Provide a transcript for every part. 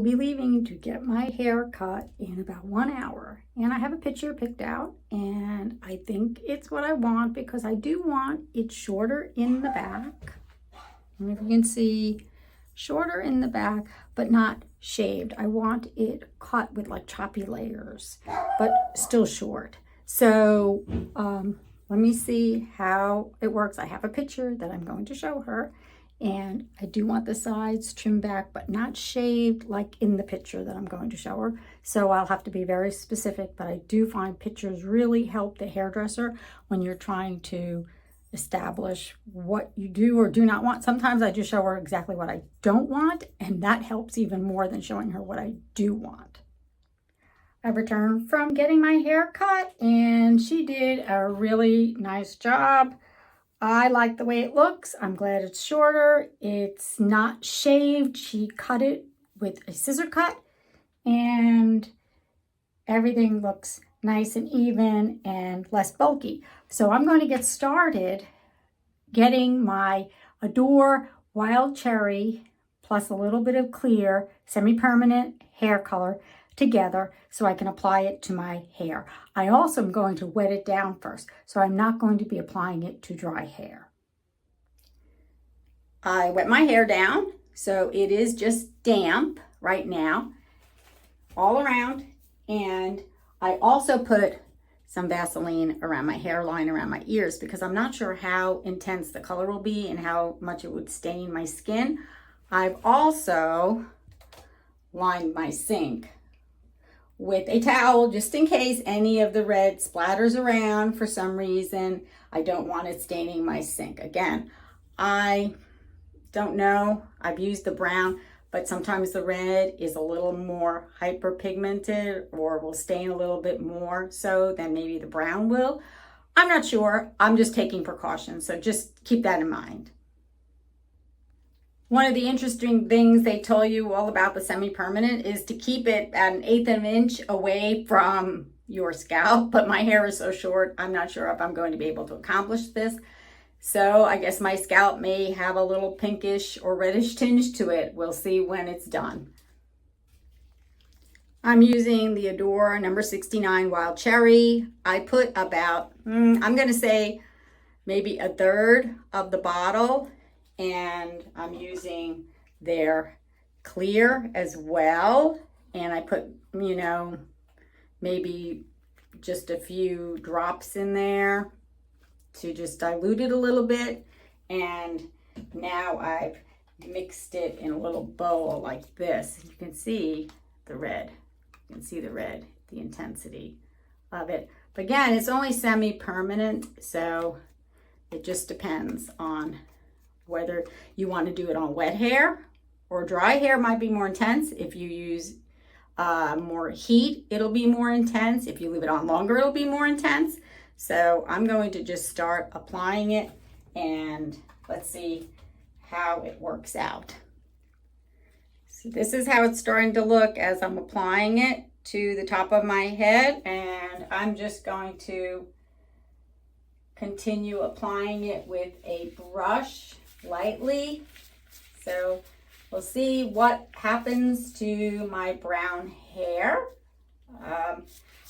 be leaving to get my hair cut in about 1 hour. And I have a picture picked out, and I think it's what I want because I do want it shorter in the back. And if you can see, shorter in the back, but not shaved. I want it cut with like choppy layers, but still short. So let me see how it works. I have a picture that I'm going to show her. And I do want the sides trimmed back, but not shaved like in the picture that I'm going to show her. So I'll have to be very specific, but I do find pictures really help the hairdresser when you're trying to establish what you do or do not want. Sometimes I just show her exactly what I don't want, and that helps even more than showing her what I do want. I returned from getting my hair cut, and she did a really nice job. I like the way it looks. I'm glad it's shorter. It's not shaved. She cut it with a scissor cut, and everything looks nice and even and less bulky. So I'm going to get started getting my Adore Wild Cherry plus a little bit of clear semi-permanent hair color together so I can apply it to my hair. I also am going to wet it down first, so I'm not going to be applying it to dry hair. I wet my hair down, so it is just damp right now all around, and I also put some Vaseline around my hairline, around my ears, because I'm not sure how intense the color will be and how much it would stain my skin. I've also lined my sink with a towel just in case any of the red splatters around for some reason. I don't want it staining my sink. Again, I don't know. I've used the brown, but sometimes the red is a little more hyperpigmented or will stain a little bit more so than maybe the brown will. I'm not sure. I'm just taking precautions, so just keep that in mind. One of the interesting things they tell you all about the semi-permanent is to keep it at 1/8 of an inch away from your scalp, but my hair is so short, I'm not sure if I'm going to be able to accomplish this. So I guess my scalp may have a little pinkish or reddish tinge to it. We'll see when it's done. I'm using the Adore number 69 Wild Cherry. I put about, I'm going to say maybe 1/3 of the bottle, and I'm using their clear as well. And I put, maybe just a few drops in there to just dilute it a little bit. And now I've mixed it in a little bowl like this. You can see the red. You can see the red, the intensity of it. But again, it's only semi-permanent, so it just depends on whether you want to do it on wet hair or dry hair. Might be more intense. If you use more heat, it'll be more intense. If you leave it on longer, it'll be more intense. So I'm going to just start applying it, and let's see how it works out. So this is how it's starting to look as I'm applying it to the top of my head, and I'm just going to continue applying it with a brush lightly. So we'll see what happens to my brown hair.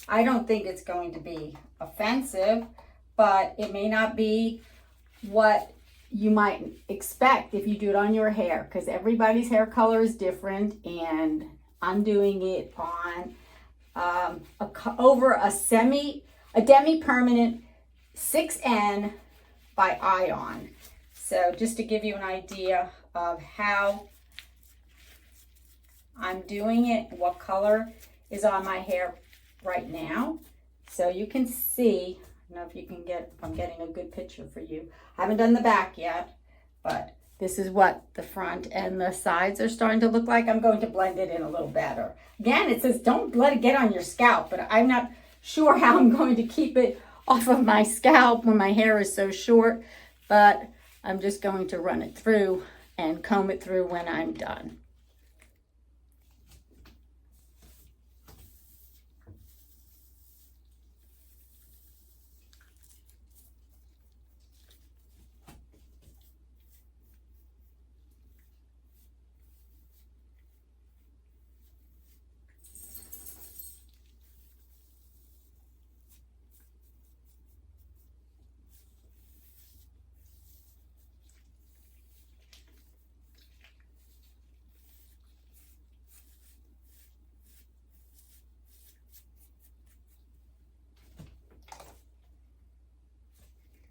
I don't think it's going to be offensive, but it may not be what you might expect if you do it on your hair, because everybody's hair color is different, and I'm doing it on over a demi-permanent 6N by Ion. So just to give you an idea of how I'm doing it, what color is on my hair right now. So you can see, I don't know if you can get, if I'm getting a good picture for you. I haven't done the back yet, but this is what the front and the sides are starting to look like. I'm going to blend it in a little better. Again, it says don't let it get on your scalp, but I'm not sure how I'm going to keep it off of my scalp when my hair is so short, but I'm just going to run it through and comb it through when I'm done.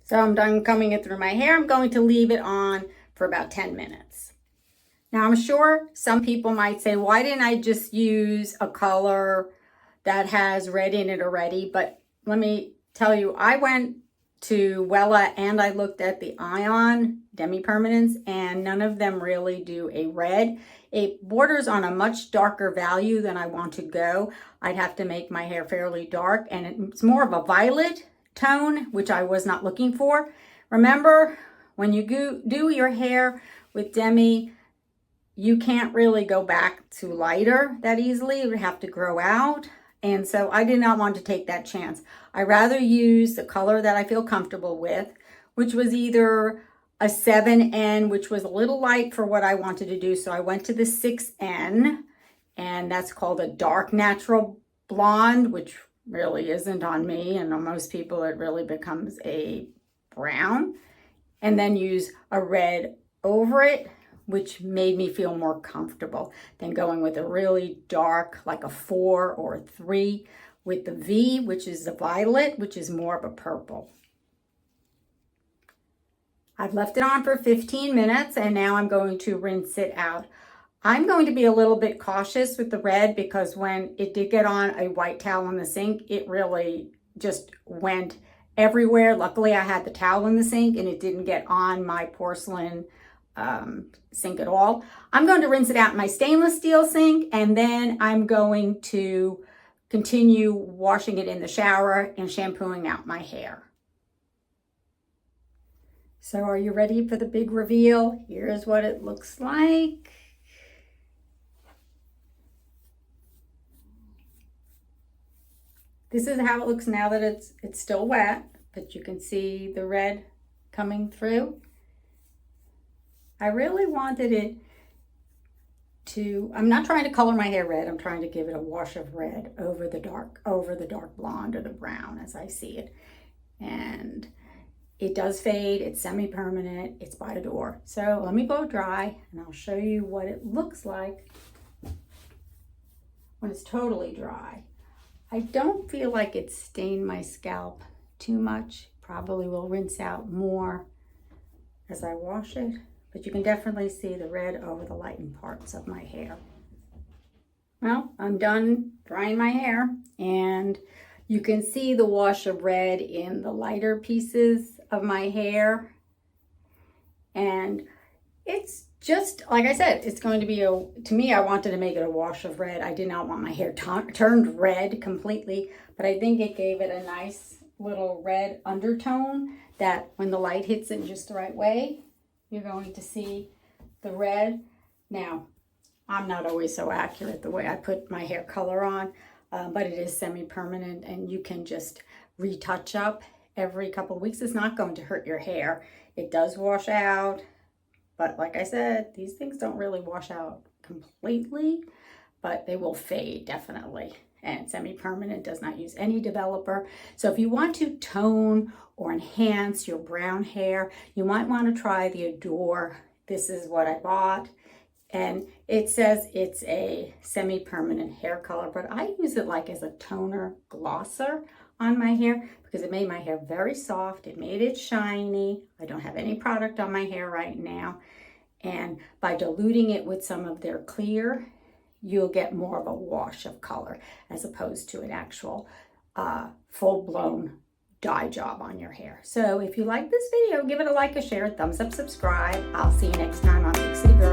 So I'm done combing it through my hair. I'm going to leave it on for about 10 minutes. Now I'm sure some people might say, why didn't I just use a color that has red in it already? But let me tell you, I went to Wella and I looked at the Ion Demi-Permanents, and none of them really do a red. It borders on a much darker value than I want to go. I'd have to make my hair fairly dark, and it's more of a violet tone, which I was not looking for. Remember, when you do your hair with Demi, you can't really go back to lighter that easily. It would have to grow out. And so I did not want to take that chance. I rather use the color that I feel comfortable with, which was either a 7N, which was a little light for what I wanted to do. So I went to the 6N, and that's called a dark natural blonde, which really isn't on me. And on most people, it really becomes a brown. And then use a red over it, which made me feel more comfortable than going with a really dark, like a 4 or a 3, with the V, which is the violet, which is more of a purple. I've left it on for 15 minutes, and now I'm going to rinse it out. I'm going to be a little bit cautious with the red because when it did get on a white towel in the sink, it really just went everywhere. Luckily, I had the towel in the sink and it didn't get on my porcelain sink at all. I'm going to rinse it out in my stainless steel sink, and then I'm going to continue washing it in the shower and shampooing out my hair. So are you ready for the big reveal? Here's what it looks like. This is how it looks now that it's still wet, but you can see the red coming through. I really wanted it to, I'm not trying to color my hair red, I'm trying to give it a wash of red over the dark blonde or the brown as I see it. And it does fade, it's semi-permanent, it's by the door. So let me blow dry and I'll show you what it looks like when it's totally dry. I don't feel like it's stained my scalp too much. Probably will rinse out more as I wash it. But you can definitely see the red over the lightened parts of my hair. Well, I'm done drying my hair, and you can see the wash of red in the lighter pieces of my hair. And it's just, like I said, it's going to be to me, I wanted to make it a wash of red. I did not want my hair turned red completely, but I think it gave it a nice little red undertone that when the light hits it in just the right way, you're going to see the red. Now, I'm not always so accurate the way I put my hair color on, but it is semi-permanent and you can just retouch up every couple of weeks. It's not going to hurt your hair. It does wash out, but like I said, these things don't really wash out completely, but they will fade definitely. And semi-permanent does not use any developer. So if you want to tone or enhance your brown hair, you might want to try the Adore. This is what I bought. And it says it's a semi-permanent hair color, but I use it like as a toner glosser on my hair because it made my hair very soft. It made it shiny. I don't have any product on my hair right now. And by diluting it with some of their clear, you'll get more of a wash of color as opposed to an actual full-blown dye job on your hair. So if you like this video, give it a like, a share, thumbs up, subscribe. I'll see you next time on Big City Girl.